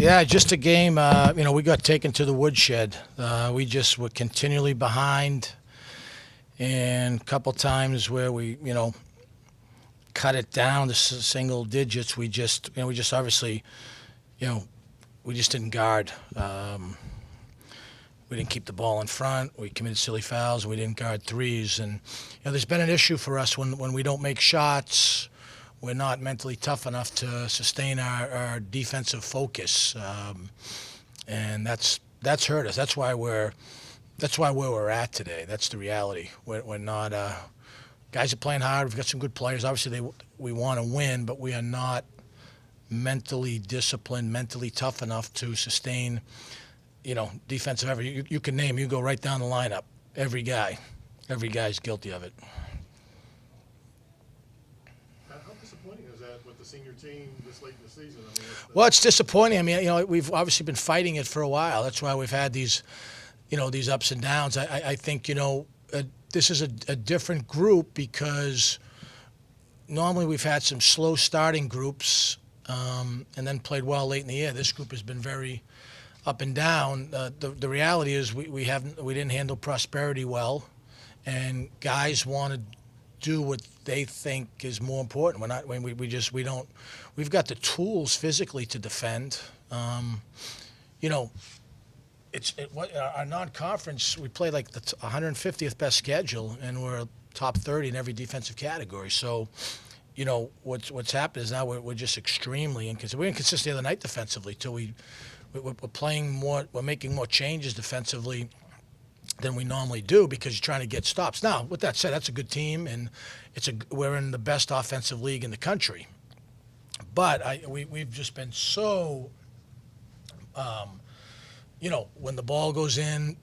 Yeah, just a game. We got taken to the woodshed. We just were continually behind, and a couple times where we cut it down to single digits. We just obviously, you know, we just didn't guard. We didn't keep the ball in front. We committed silly fouls. We didn't guard threes, and there's been an issue for us when we don't make shots. We're not mentally tough enough to sustain our defensive focus, and that's hurt us. That's why where we're at today. That's the reality. We're not guys are playing hard. We've got some good players. Obviously, we want to win, but we are not mentally disciplined, mentally tough enough to sustain defensive effort. You can name. You go right down the lineup. Every guy's guilty of it. How disappointing is that with the senior team this late in the season? I mean, Well, it's disappointing. I mean, we've obviously been fighting it for a while. That's why we've had these ups and downs. I think this is a different group because normally we've had some slow starting groups and then played well late in the year. This group has been very up and down. The reality is we didn't handle prosperity well, and guys want to do what they think is more important. We're not when we don't. We've got the tools physically to defend. Our non-conference. We play like the 150th best schedule, and we're top 30 in every defensive category. So, what's happened is now we're just extremely inconsistent. We're inconsistent the other night defensively too. We're playing more. We're making more changes defensively than we normally do because you're trying to get stops. Now, with that said, that's a good team, and we're in the best offensive league in the country. But we've just been so, when the ball goes in,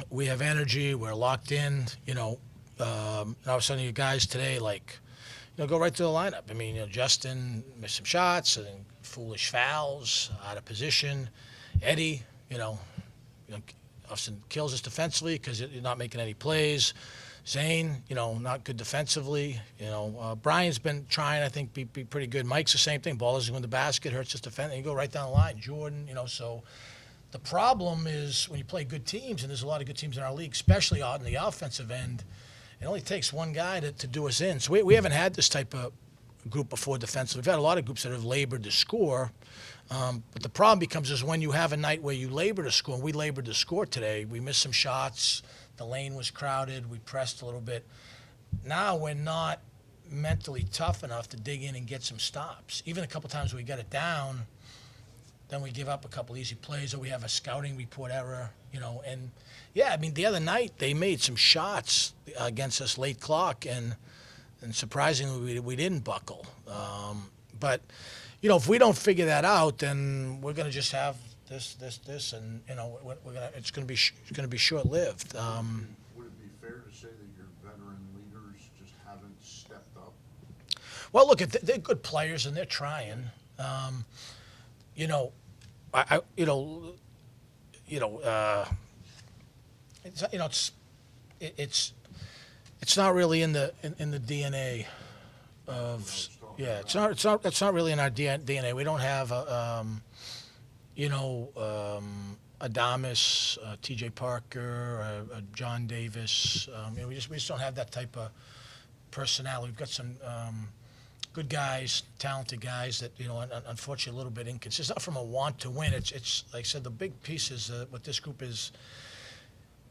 we have energy. We're locked in. I was telling you guys today, go right to the lineup. I mean, Justin missed some shots and foolish fouls, out of position. Eddie, Austin kills us defensively because you're not making any plays. Zane, not good defensively. Brian's been trying, I think, be pretty good. Mike's the same thing. Ball doesn't go in the basket, hurts his defense. And you go right down the line. Jordan, so the problem is when you play good teams, and there's a lot of good teams in our league, especially on the offensive end, it only takes one guy to do us in. So we haven't had this type of group before defensively. We've had a lot of groups that have labored to score. But the problem becomes is when you have a night where you labor to score, and we labored to score today. We missed some shots. The lane was crowded. We pressed a little bit. Now we're not mentally tough enough to dig in and get some stops. Even a couple times we got it down, then we give up a couple easy plays, or we have a scouting report error, And, yeah, I mean, the other night they made some shots against us late clock, and surprisingly we didn't buckle. But, if we don't figure that out, then we're going to just have this, and it's going to be short-lived. Would it be fair to say that your veteran leaders just haven't stepped up? Well, look, they're good players and they're trying. It's not really in the DNA of it's not really in our DNA. We don't have Adamas, T.J. Parker, John Davis. We just don't have that type of personality. We've got some good guys, talented guys that unfortunately a little bit inconsistent. Not from a want to win. It's like I said, the big piece is what this group is.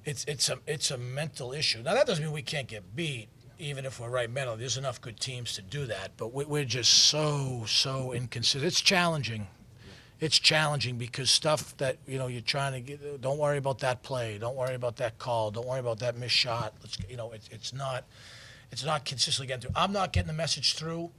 It's a mental issue. Now that doesn't mean we can't get beat, even if we're right mentally. There's enough good teams to do that, but we're just so inconsistent. It's challenging. It's challenging because stuff that you're trying to get. Don't worry about that play. Don't worry about that call. Don't worry about that missed shot. It's not consistently getting through. I'm not getting the message through,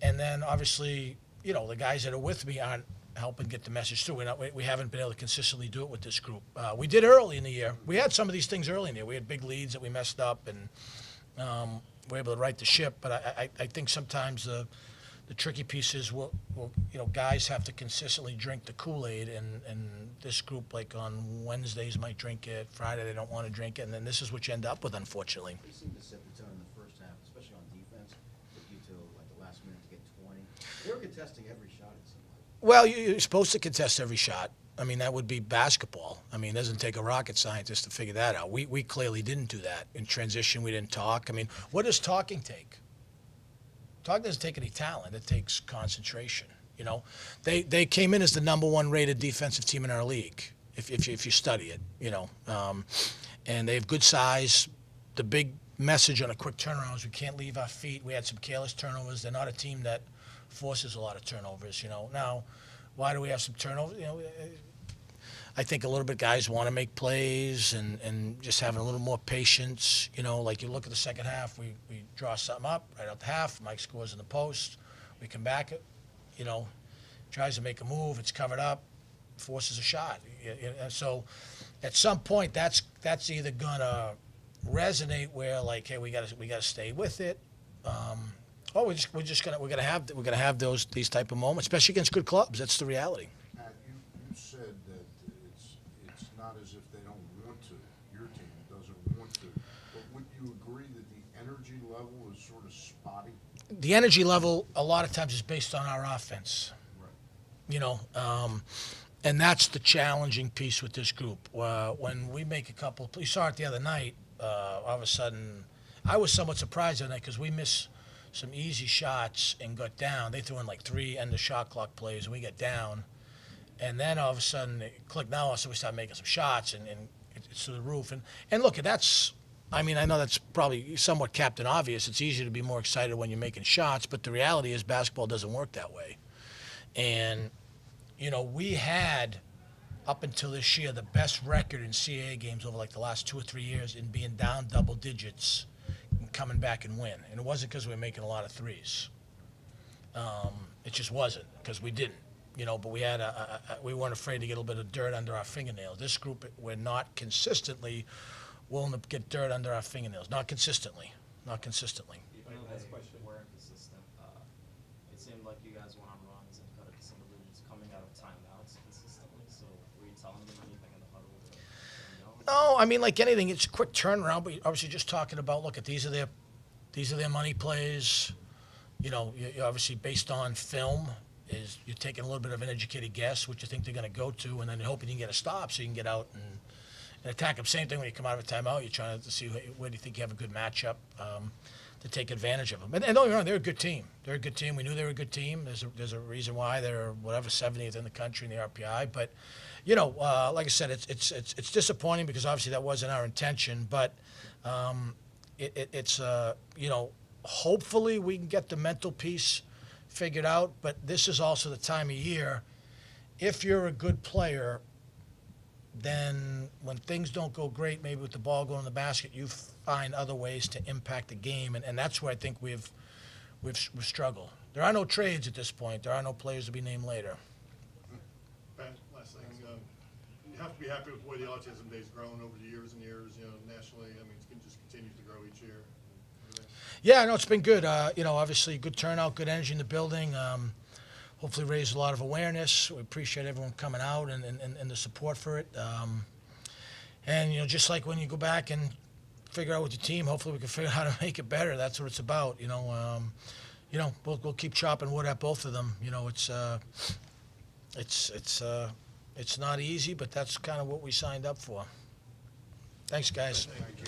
and then obviously the guys that are with me aren't helping get the message through. We haven't been able to consistently do it with this group. We did early in the year. We had some of these things early in the year. We had big leads that we messed up, and we're able to right the ship. But I think sometimes the tricky piece is guys have to consistently drink the Kool-Aid, and this group, like on Wednesdays, might drink it. Friday they don't want to drink it, and then this is what you end up with, unfortunately. They seemed to set the tone in the first half, especially on defense. Took you to the last minute to get 20. They were contesting every shot, it seemed like. Well, you're supposed to contest every shot. I mean, that would be basketball. I mean, it doesn't take a rocket scientist to figure that out. We clearly didn't do that. In transition, we didn't talk. I mean, what does talking take? Talking doesn't take any talent. It takes concentration. You know, they came in as the number one rated defensive team in our league, if you study it, you know. And they have good size. The big message on a quick turnaround is we can't leave our feet. We had some careless turnovers. They're not a team that forces a lot of turnovers, you know. Now, why do we have some turnovers? You know, I think a little bit guys want to make plays and just having a little more patience. You know, like you look at the second half, we draw something up right out the half. Mike scores in the post. We come back, you know, tries to make a move. It's covered up, forces a shot. So at some point, that's either gonna resonate where like, hey, we gotta stay with it. We're gonna have these type of moments, especially against good clubs. That's the reality. Pat, you said that it's not as if they don't want to. Your team doesn't want to. But would you agree that the energy level is sort of spotty? The energy level a lot of times is based on our offense. Right. You know, and that's the challenging piece with this group. When we make a couple, you saw it the other night. All of a sudden, I was somewhat surprised that night because we missed some easy shots and got down. They threw in like 3 end of shot clock plays, and we got down. And then all of a sudden, it clicked now, so we started making some shots, and it's to the roof. And look, that's, I mean, I know that's probably somewhat Captain Obvious. It's easier to be more excited when you're making shots, but the reality is basketball doesn't work that way. And, you know, we had, up until this year, the best record in CAA games over like the last 2 or 3 years in being down double digits and coming back and win. And it wasn't because we were making a lot of threes. It just wasn't because we didn't, you know, but we had we weren't afraid to get a little bit of dirt under our fingernails. This group, we're not consistently willing to get dirt under our fingernails. Not consistently. Even though that's question weren't consistent, it seemed like you guys went on runs and cut it to single digits coming out of timeouts consistently. So were you telling them anything in the huddle? No, I mean, like anything, it's a quick turnaround. But obviously, just talking about, look, these are their money plays. You know, you obviously based on film, is you're taking a little bit of an educated guess what you think they're going to go to, and then you're hoping you can get a stop so you can get out and attack them. Same thing when you come out of a timeout, you're trying to see where do you think you have a good matchup to take advantage of them. And don't get me wrong, they're a good team. They're a good team. We knew they were a good team. There's a reason why they're whatever 70th in the country in the RPI. But you know, like I said, it's disappointing because obviously that wasn't our intention. But it's you know, hopefully we can get the mental piece figured out. But this is also the time of year. If you're a good player, then when things don't go great, maybe with the ball going in the basket, you find other ways to impact the game, and that's where I think we've struggled. There are no trades at this point. There are no players to be named later. Pat, last thing, you have to be happy with the way the autism day's grown over the years and years, you know, nationally. I mean, it just continues to grow each year. Yeah, no, it's been good. You know, obviously good turnout, good energy in the building. Hopefully raised a lot of awareness. We appreciate everyone coming out and the support for it. And, you know, just like when you go back and figure out with your team, hopefully we can figure out how to make it better. That's what it's about, you know. You know, we'll keep chopping wood at both of them. You know, it's not easy, but that's kind of what we signed up for. Thanks, guys. Thank you.